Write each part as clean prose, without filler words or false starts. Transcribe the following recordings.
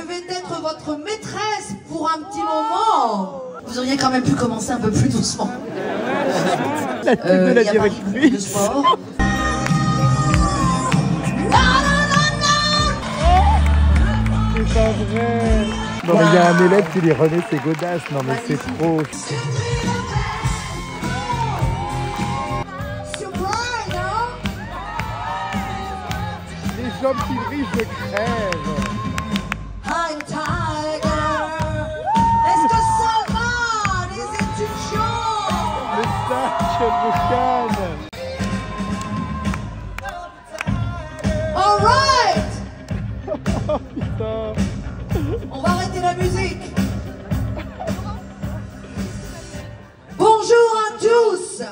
vais être votre maîtresse pour un petit moment. Vous auriez quand même pu commencer un peu plus doucement. La tête de la directrice. De sport. C'est pas vrai. Non mais il y a un élève qui lui remet ses godasses. Non mais c'est trop. Les jambes qui brillent, je crève. I'm Tiger. Est-ce que ça va, les étudiants? Le sac, je me calme. All right. Oh putain. On va arrêter la musique. Bonjour à tous.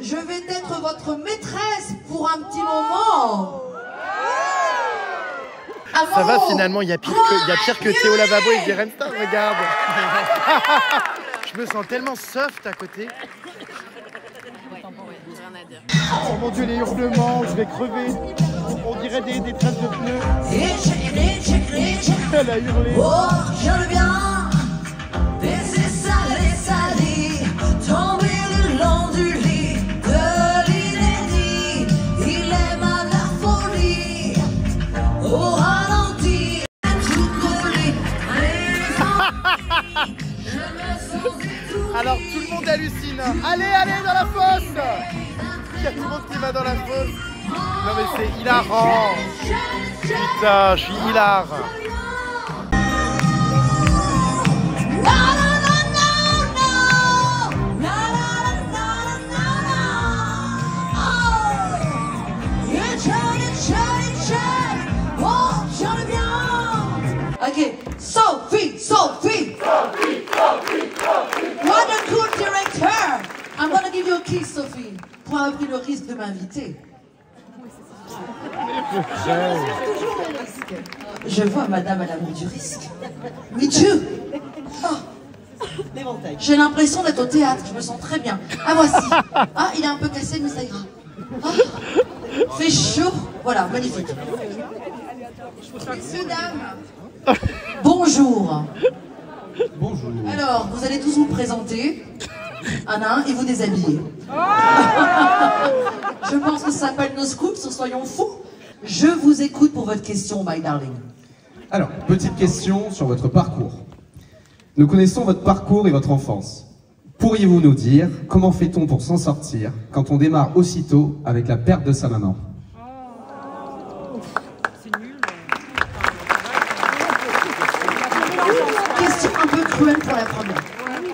Je vais être votre maîtresse pour un petit moment. Ça va finalement, il y a pire que Théo Lavabo et Gerenstein, regarde. Je me sens tellement soft à côté. Oh mon Dieu, les hurlements, je vais crever. On dirait des traces de pneus. Elle a hurlé. Oh, je viens baiser salé, salé, tomber le long du lit de l'inédit. Il aime à la folie, au ralenti, tout collé. Alors tout le monde hallucine. Allez, allez dans la fosse. Il y a tout le monde qui va dans la fosse. Non mais c'est hilarant. Putain, je suis hilar. Ok, Sophie, Sophie. What a cool director. I'm gonna give you a kiss, Sophie, pour avoir pris le risque de m'inviter. Je vois madame à l'amour du risque. Me too. Oh. J'ai l'impression d'être au théâtre, je me sens très bien. Ah voici. Ah, il est un peu cassé, mais ça ira. Oh. Fait chaud. Voilà, magnifique. Messieurs, dames. Bonjour. Bonjour. Alors, vous allez tous vous présenter, un à un, et vous déshabiller. Je pense que ça s'appelle nos scoops, soyons fous. Je vous écoute pour votre question, my darling. Alors, petite question sur votre parcours. Nous connaissons votre parcours et votre enfance. Pourriez-vous nous dire comment fait-on pour s'en sortir quand on démarre aussitôt avec la perte de sa maman? Question un peu cruelle pour la première.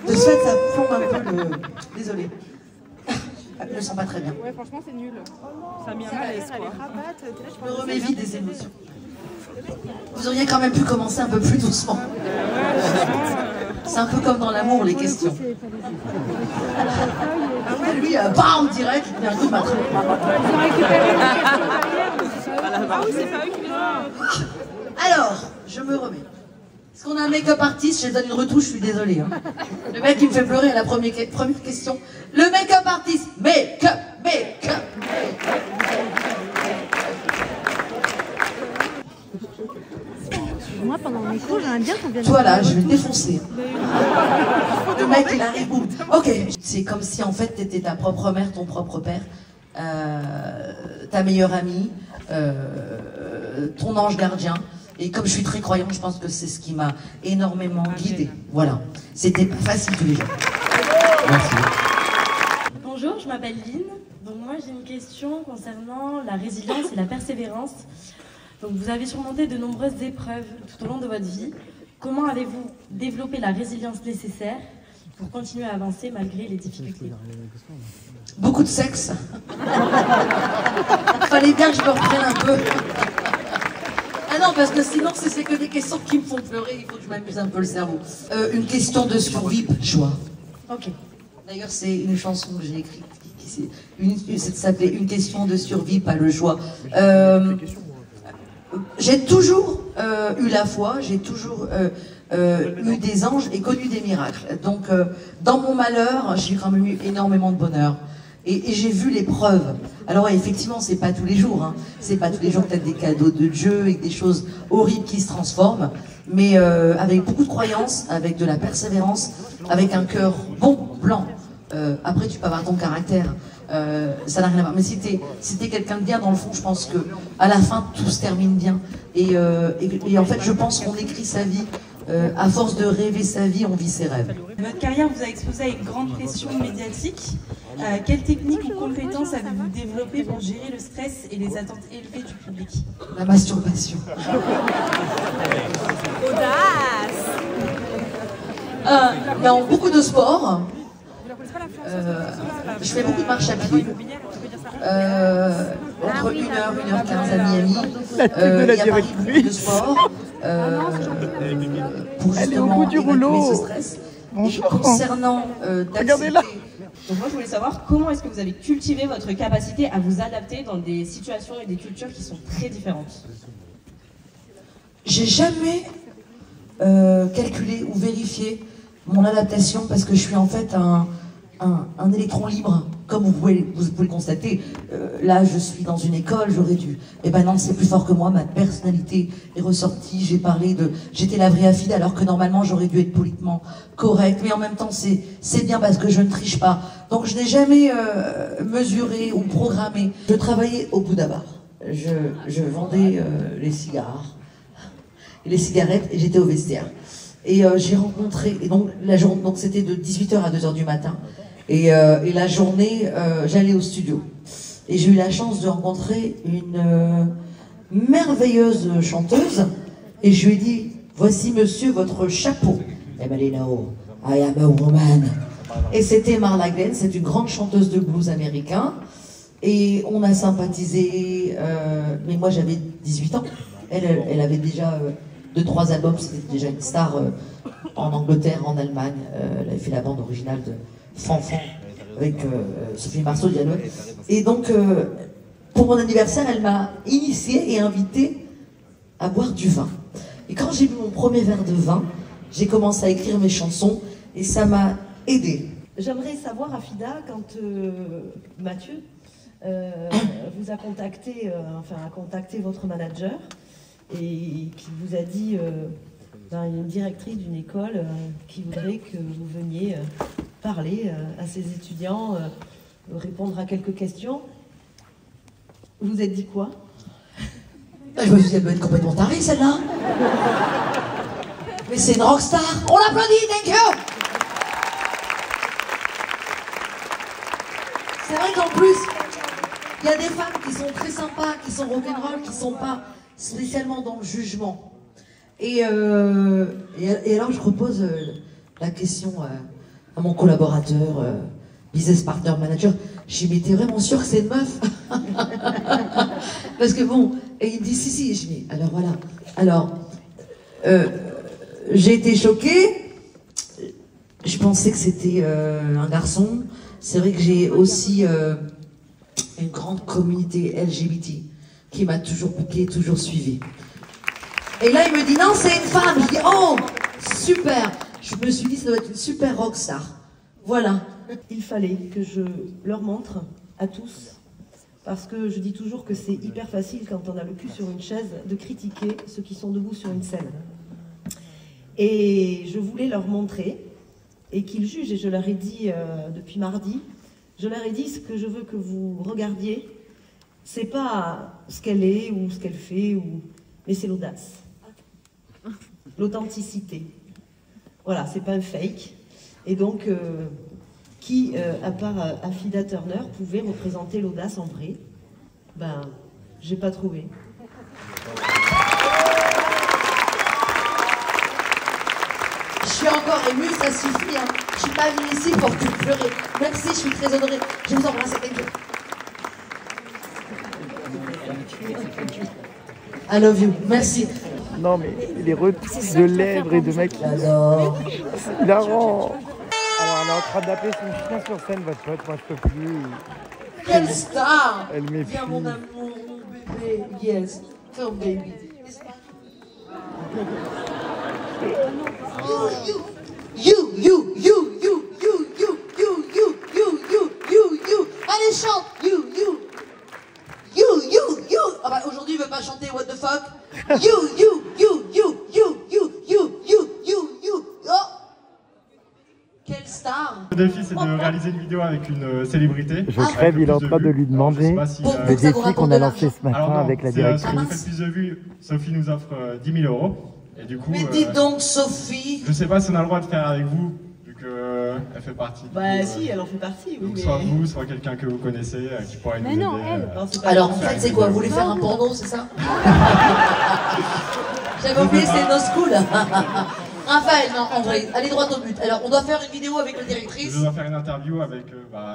De ce fait, ça plombe un peu le... Désolée. Je me sens pas très bien. Ouais, franchement, c'est nul. Ça a mis un malaise, quoi. Je me remets vite des émotions. Vous auriez quand même pu commencer un peu plus doucement. C'est un peu comme dans l'amour, les questions. Ah ouais, lui, bam, direct, il vient de battre. Ah oui, c'est pas eux qui les ont. Alors, je me remets. Est-ce qu'on a un make-up artiste? Je donne une retouche, je suis désolée. Hein. Le mec, il me fait pleurer à la première question. Le make-up artiste. Make-up, make-up, make-up. Moi, pendant mes cours, j'aimerais bien qu'on vienne... Toi là, je vais te défoncer. Le mec, il arrive, boum. Ok. C'est comme si en fait, t'étais ta propre mère, ton propre père, ta meilleure amie, ton ange gardien. Et comme je suis très croyante, je pense que c'est ce qui m'a énormément guidée. Voilà. C'était pas facile tous les jours. Merci. Bonjour, je m'appelle Lynn. Donc moi j'ai une question concernant la résilience et la persévérance. Donc vous avez surmonté de nombreuses épreuves tout au long de votre vie. Comment avez-vous développé la résilience nécessaire pour continuer à avancer malgré les difficultés? Beaucoup de sexe. Fallait bien que je me reprenne un peu. Ah non, parce que sinon, si c'est que des questions qui me font pleurer, il faut que je m'amuse un peu le cerveau. Une question de survie, joie. Ok. D'ailleurs, c'est une chanson que j'ai écrite. Ça s'appelait Une question de survie, pas le choix. J'ai toujours eu la foi, j'ai toujours eu des anges et connu des miracles. Donc, dans mon malheur, j'ai quand même eu énormément de bonheur. Et j'ai vu les preuves. Alors ouais, effectivement, c'est pas tous les jours. Hein. C'est pas tous les jours que t'as des cadeaux de Dieu et des choses horribles qui se transforment. Mais avec beaucoup de croyance, avec de la persévérance, avec un cœur bon, blanc. Après, tu peux avoir ton caractère. Ça n'a rien à voir. Mais si t'es quelqu'un de bien, dans le fond, je pense que à la fin, tout se termine bien. Et en fait, je pense qu'on écrit sa vie. À force de rêver sa vie, on vit ses rêves. Votre carrière vous a exposé à une grande pression médiatique. Quelles techniques ou compétences avez-vous développées pour gérer le stress et les attentes élevées du public? La masturbation. Audace. Non, beaucoup de sport. Je fais beaucoup de marche à pied. Entre 1h, 1h15 à Miami. Il y a Paris, beaucoup de sport. Pour justement évacuer ce stress. Et concernant Regardez-la. Donc moi je voulais savoir comment est-ce que vous avez cultivé votre capacité à vous adapter dans des situations et des cultures qui sont très différentes. J'ai jamais calculé ou vérifié mon adaptation parce que je suis en fait un électron libre, comme vous pouvez le constater. Là, je suis dans une école, j'aurais dû. Eh ben non, c'est plus fort que moi, ma personnalité est ressortie. J'ai parlé de... J'étais la vraie Afida, alors que normalement, j'aurais dû être politiquement correcte. Mais en même temps, c'est bien parce que je ne triche pas. Donc, je n'ai jamais mesuré ou programmé. Je travaillais au Bouddha Bar. Je vendais les cigares et les cigarettes, et j'étais au vestiaire. Et j'ai rencontré... Et donc, donc c'était de 18h à 2h du matin. Et la journée, j'allais au studio. Et j'ai eu la chance de rencontrer une merveilleuse chanteuse. Et je lui ai dit, voici monsieur votre chapeau. Elle m'a dit, no, I am a woman. Et c'était Marla Glenn, c'est une grande chanteuse de blues américain. Et on a sympathisé, mais moi j'avais 18 ans. Elle avait déjà 2-3 albums, c'était déjà une star en Angleterre, en Allemagne. Elle avait fait la bande originale de Fanfan avec Sophie Marceau, Diallo. Et donc, pour mon anniversaire, elle m'a initiée et invitée à boire du vin. Et quand j'ai bu mon premier verre de vin, j'ai commencé à écrire mes chansons et ça m'a aidée. J'aimerais savoir, Afida, quand Mathieu vous a contacté, a contacté votre manager et qui vous a dit, une directrice d'une école qui voudrait que vous veniez parler à ses étudiants, répondre à quelques questions. Vous vous êtes dit quoi? Je me suis dit, elle doit être complètement tarée celle-là. Mais c'est une rockstar. On l'applaudit, thank you. C'est vrai qu'en plus, il y a des femmes qui sont très sympas, qui sont rock'n'roll, qui sont pas spécialement dans le jugement. Et alors je repose la question à mon collaborateur, business partner manager. Je lui dis, mais t'es vraiment sûr que c'est une meuf? Parce que bon, et il me dit si. Je dis, alors voilà. Alors, j'ai été choquée. Je pensais que c'était un garçon. C'est vrai que j'ai aussi une grande communauté LGBT qui m'a toujours bouquée, toujours suivie. Et là, il me dit, non, c'est une femme. Je dis, oh, super. Je me suis dit, ça doit être une super rockstar. Voilà. Il fallait que je leur montre à tous, parce que je dis toujours que c'est hyper facile quand on a le cul sur une chaise de critiquer ceux qui sont debout sur une scène. Et je voulais leur montrer et qu'ils jugent. Et je leur ai dit depuis mardi, je leur ai dit, ce que je veux que vous regardiez, c'est pas ce qu'elle est ou ce qu'elle fait, mais c'est l'audace, l'authenticité. Voilà, c'est pas un fake. Et donc, qui, à part Afida Turner, pouvait représenter l'audace en vrai? Ben, j'ai pas trouvé. Je suis encore émue, ça suffit. Hein. Je suis pas venue ici pour tout pleurer. Même si je suis très honorée. Je vous embrasse, thank you. I love you. Merci. Non mais les retouches de lèvres et de maquillage. J'adore. C'est hilarant. Alors on est en train d'appeler son chien sur scène, votre pote, moi je peux plus. Quelle star! Elle m'épuise. Viens mon amour, mon bébé. Yes. Come baby. Oh, you. Allez, chante. You. Ah bah aujourd'hui il veut pas chanter what the fuck. You. Oh. Quelle star. Le défi, c'est de réaliser une vidéo avec une célébrité. Je crève, il est en train de lui demander le défi qu'on a lancé ce matin avec la directrice. Celui qui fait le plus de vues, Sophie nous offre 10 000 €. Et du coup, mais dites donc, Sophie. Je sais pas si on a le droit de faire avec vous, vu qu'elle fait partie. Bah si, elle en fait partie. Oui, donc soit vous, soit quelqu'un que vous connaissez, qui pourrait nous aider. Alors en fait, c'est quoi? Vous voulez faire un porno, c'est ça? J'avais oublié, c'est No School. Raphaël, non, André, allez droit au but. Alors, on doit faire une vidéo avec la directrice. Je dois faire une interview avec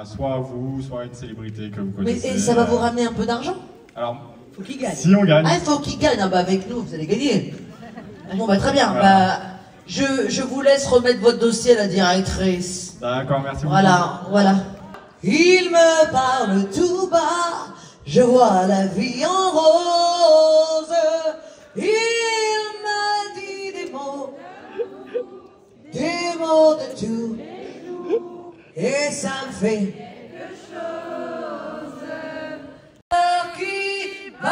soit vous, soit une célébrité que vous connaissez. Mais et ça va vous ramener un peu d'argent? Alors, faut qu'il gagne. Si on gagne. Ah, il faut qu'il gagne. Ah, bah, avec nous, vous allez gagner. Bon, bah, très bien. Voilà. Bah, je vous laisse remettre votre dossier à la directrice. D'accord, merci beaucoup. Voilà. Il me parle tout bas, je vois la vie en rose. Il m'a dit des mots de tout, et ça me fait quelque chose. Cœur qui bat.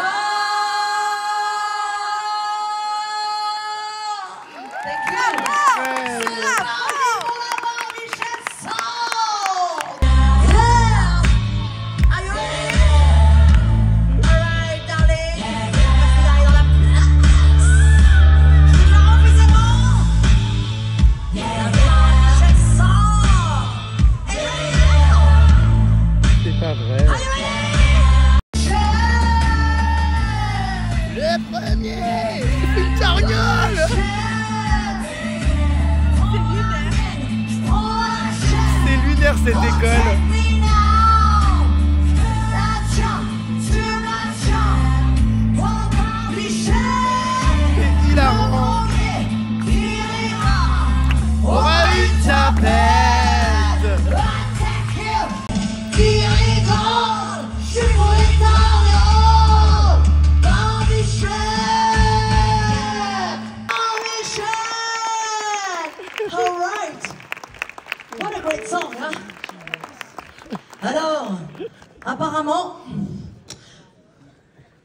Cette école. C'est hilarant. On va une tapette. Qui rigole, je suis All right. What a great song, hein? Alors, apparemment,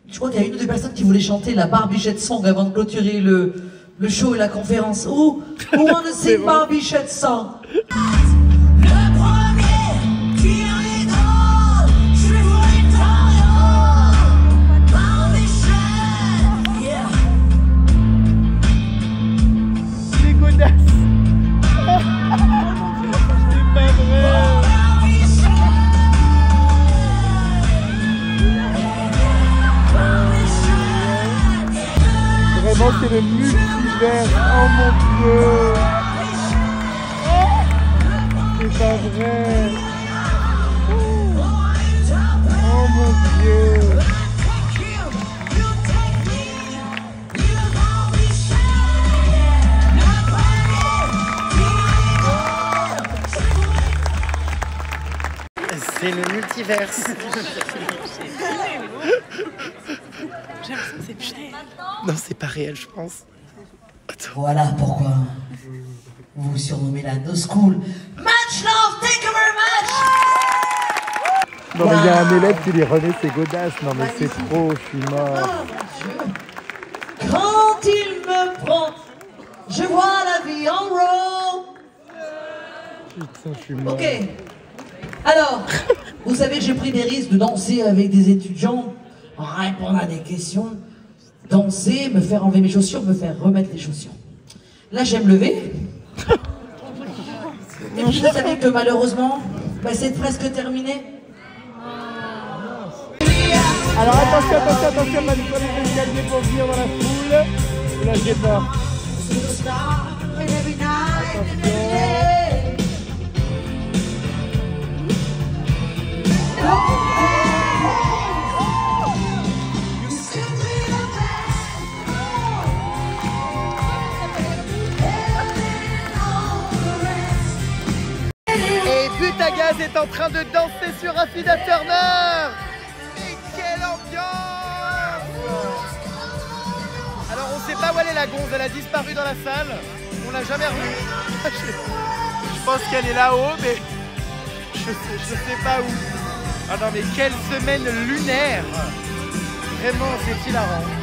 je crois qu'il y a une ou deux personnes qui voulaient chanter la Barbichette Song avant de clôturer le show et la conférence. Who wanna sing Barbichette Song? Le premier qui rigole, je suis Barbichette, yeah. C'est godasse. C'est pas vrai. Vraiment, c'est le multivers. Oh mon Dieu. C'est pas vrai. Oh mon Dieu. C'est le multiverse. J'ai l'impression que c'est cher. Non, c'est pas réel, je pense. Attends. Voilà pourquoi vous vous surnommez la No School. Much love, thank you very much. Non mais il y a un élève qui lui remet ses godasses. Non mais c'est trop, je suis mort. Oh mon Dieu. Quand il me prend, je vois la vie en rose. Putain, je suis mort. Ok. Alors, vous savez que j'ai pris des risques de danser avec des étudiants, répondre à des questions, danser, me faire enlever mes chaussures, me faire remettre les chaussures. Là, je vais me lever. Et puis, vous savez que malheureusement, c'est presque terminé. Alors attention, manipulez les escaliers pour venir dans la foule. Ne lâchez pas. Et Butagaz est en train de danser sur Affida Turner. Mais quelle ambiance! Alors on sait pas où elle est la gonze, elle a disparu dans la salle. On l'a jamais revue. Je pense qu'elle est là-haut, mais je sais pas où. Ah non mais quelle semaine lunaire! Vraiment c'est hilarant.